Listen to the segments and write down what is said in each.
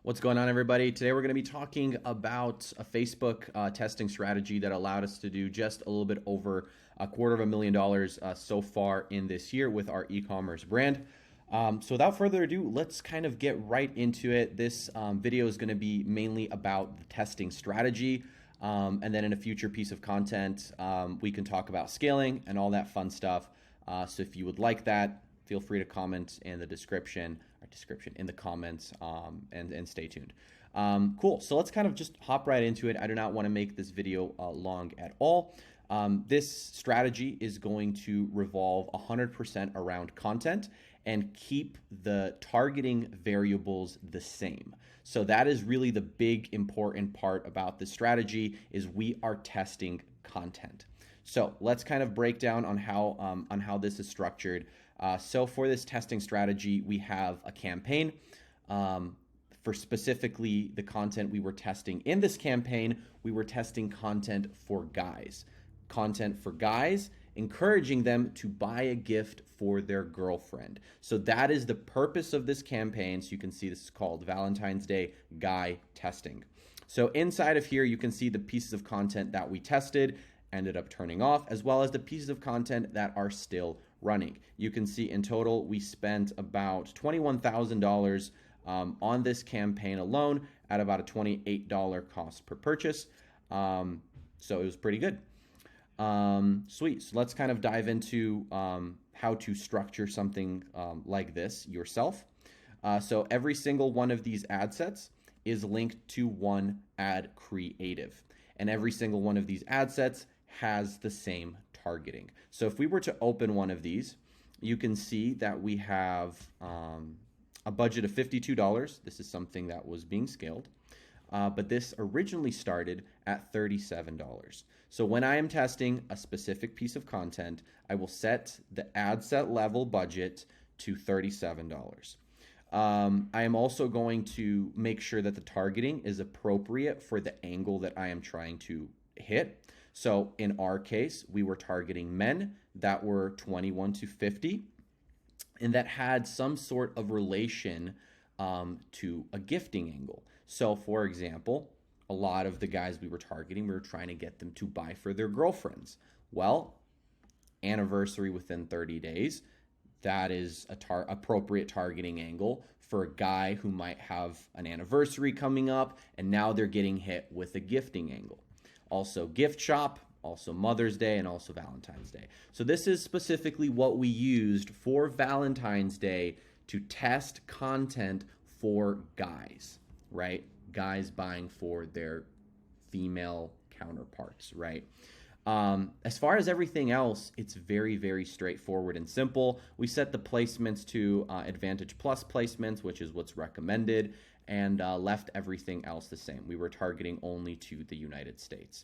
What's going on, everybody? Today we're going to be talking about a Facebook testing strategy that allowed us to do just a little bit over $250,000 so far in this year with our e-commerce brand. So without further ado, let's kind of get right into it. This video is going to be mainly about the testing strategy. And then in a future piece of content, we can talk about scaling and all that fun stuff. So if you would like that, feel free to comment in the description in the comments, and stay tuned. Cool. So let's kind of just hop right into it. I do not want to make this video long at all. This strategy is going to revolve 100% around content and keep the targeting variables the same. So that is really the big important part about this strategy is we are testing content. So let's kind of break down on how this is structured. So for this testing strategy, we have a campaign. For specifically the content we were testing in this campaign, we were testing content for guys. Content for guys, encouraging them to buy a gift for their girlfriend. So that is the purpose of this campaign. So you can see this is called Valentine's Day Guy Testing. So inside of here, you can see the pieces of content that we tested, ended up turning off, as well as the pieces of content that are still running. You can see in total, we spent about $21,000 on this campaign alone at about a $28 cost per purchase. So it was pretty good. Sweet. So let's kind of dive into how to structure something like this yourself. So every single one of these ad sets is linked to one ad creative. And every single one of these ad sets has the same targeting. So if we were to open one of these, you can see that we have a budget of $52. This is something that was being scaled, but this originally started at $37. So when I am testing a specific piece of content, I will set the ad set level budget to $37. I am also going to make sure that the targeting is appropriate for the angle that I am trying to hit. So in our case, we were targeting men that were 21 to 50 and that had some sort of relation to a gifting angle. So for example, a lot of the guys we were targeting, we were trying to get them to buy for their girlfriends. Well, anniversary within 30 days, that is a appropriate targeting angle for a guy who might have an anniversary coming up and now they're getting hit with a gifting angle. Also gift shop, also Mother's Day, and also Valentine's Day. So this is specifically what we used for Valentine's Day to test content for guys, right? Guys buying for their female counterparts, right? As far as everything else, it's very, very straightforward and simple. We set the placements to Advantage Plus placements, which is what's recommended, and left everything else the same. We were targeting only to the United States.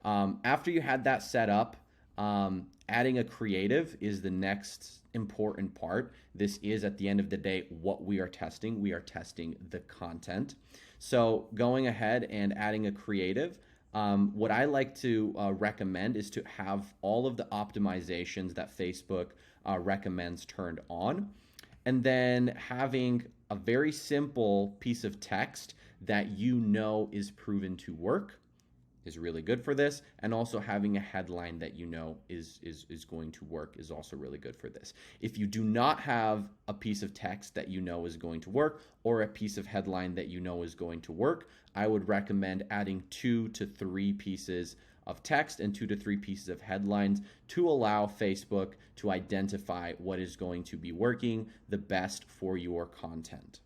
After you had that set up, adding a creative is the next important part. This is, at the end of the day, what we are testing. We are testing the content. So going ahead and adding a creative, what I like to recommend is to have all of the optimizations that Facebook recommends turned on, and then having a very simple piece of text that you know is proven to work is really good for this, and also having a headline that you know is going to work is also really good for this. If you do not have a piece of text that you know is going to work or a piece of headline that you know is going to work, I would recommend adding 2 to 3 pieces of text and 2 to 3 pieces of headlines to allow Facebook to identify what is going to be working the best for your content.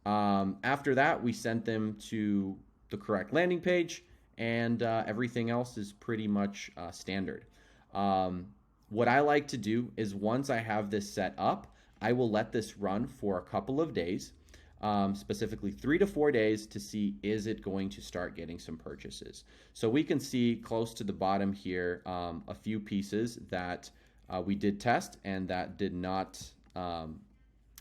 After that, we sent them to the correct landing page, and everything else is pretty much standard. What I like to do is once I have this set up, I will let this run for a couple of days, specifically 3 to 4 days, to see is it going to start getting some purchases. So we can see close to the bottom here a few pieces that we did test and that did not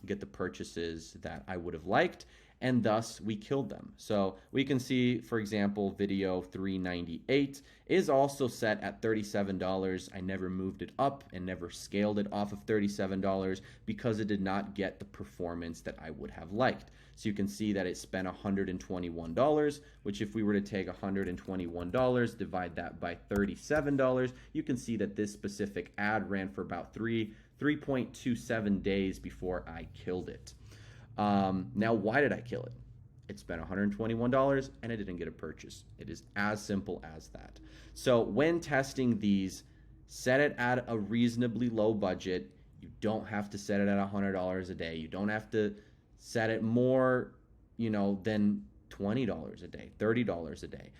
get the purchases that I would have liked, and thus we killed them. So we can see, for example, video 398 is also set at $37. I never moved it up and never scaled it off of $37 because it did not get the performance that I would have liked. So you can see that it spent $121, which if we were to take $121, divide that by $37, you can see that this specific ad ran for about 3.27 days before I killed it. Now, why did I kill it? It spent $121 and it didn't get a purchase. It is as simple as that. So when testing these, set it at a reasonably low budget. You don't have to set it at $100 a day. You don't have to set it more, than $20 a day, $30 a day.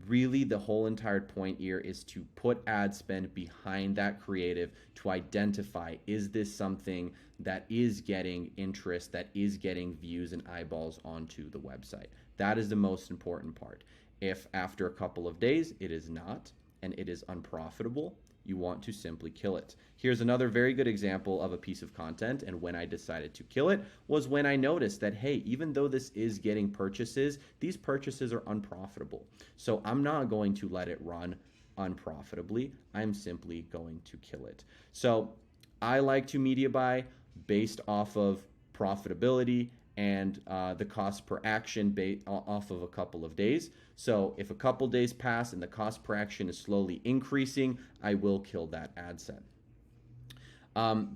Really, the whole entire point here is to put ad spend behind that creative to identify, is this something that is getting interest, that is getting views and eyeballs onto the website? That is the most important part. If after a couple of days it is not, and it is unprofitable, you want to simply kill it. Here's another very good example of a piece of content, and when I decided to kill it was when I noticed that, hey, even though this is getting purchases, these purchases are unprofitable. So I'm not going to let it run unprofitably. I'm simply going to kill it. So I like to media buy based off of profitability and the cost per action off of a couple of days. So if a couple days pass and the cost per action is slowly increasing, I will kill that ad set.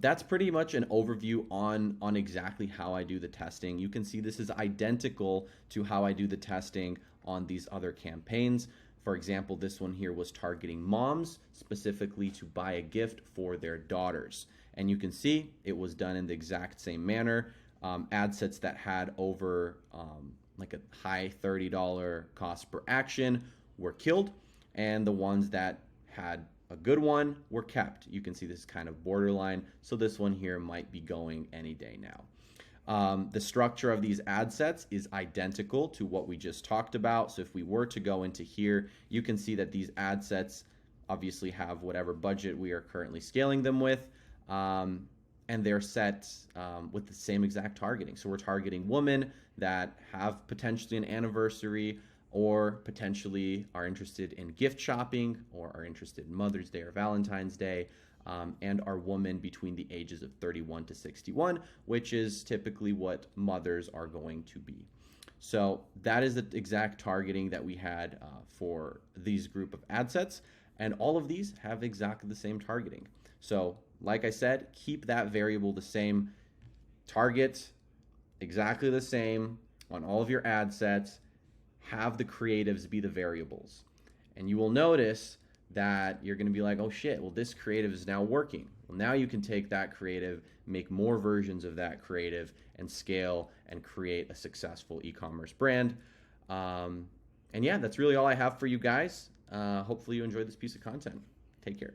That's pretty much an overview on exactly how I do the testing. You can see this is identical to how I do the testing on these other campaigns. For example, this one here was targeting moms specifically to buy a gift for their daughters. And you can see it was done in the exact same manner. Ad sets that had over like a high $30 cost per action were killed, and the ones that had a good one were kept. You can see this is kind of borderline, so this one here might be going any day now. The structure of these ad sets is identical to what we just talked about. So if we were to go into here, you can see that these ad sets obviously have whatever budget we are currently scaling them with. And they're set with the same exact targeting. So we're targeting women that have potentially an anniversary or potentially are interested in gift shopping or are interested in Mother's Day or Valentine's Day, and are women between the ages of 31 to 61, which is typically what mothers are going to be. So that is the exact targeting that we had for these group of ad sets, and all of these have exactly the same targeting. So like I said, keep that variable the same. Target exactly the same on all of your ad sets. Have the creatives be the variables. And you will notice that you're going to be like, oh shit, well, this creative is now working. Well, now you can take that creative, make more versions of that creative, and scale and create a successful e-commerce brand. And yeah, that's really all I have for you guys. Hopefully you enjoyed this piece of content. Take care.